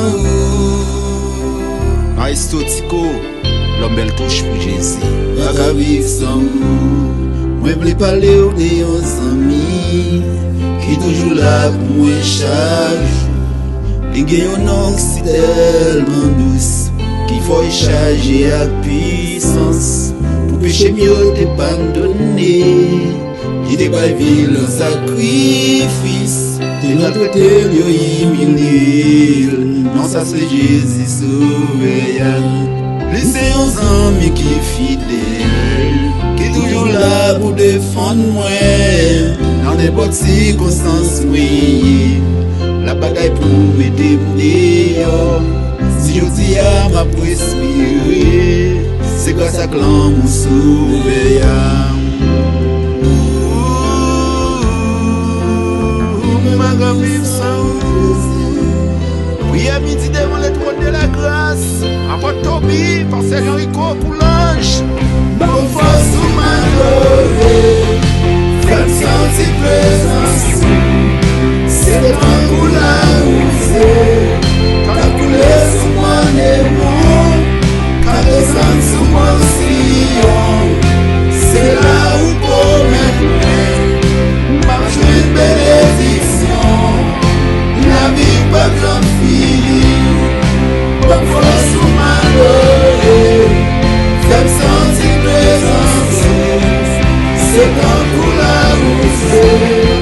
sans ou. Maestro Tico, l'homme belle touche pour Jésus. Pas qu'à vivre sans ou. Moi voulais parler aux amis qui toujours là pour moi chaque jour. Et gagne un nom si tellement douce qu'il faut charger à puissance pour pécher mieux t'abandonner. Il t'est pas ville en sacrifice. T'es notre lieu humilié. Non, ça c'est Jésus sauveur. Laissez aux amis qui fidèles, qui toujours là pour défendre moi. Dans n'importe circonstance, oui. La bataille pour m'aider dehors. Si je dis à ma respirer, c'est grâce à clan mon sauveur. Oui, à midi devant le trône de la grâce, avant Toby, par Sergent Rico pour l'ange. Bon force ou malheureux, faites sentir présence. C'est le temps pour la rousser, quand couler sous moi n'est bon, quand descendre sous moi sillon. C'est là où pour me marche une bénédiction. La vie pas grande fille, bonne force ou malheureux, faites sentir présence. C'est temps pour la rousser.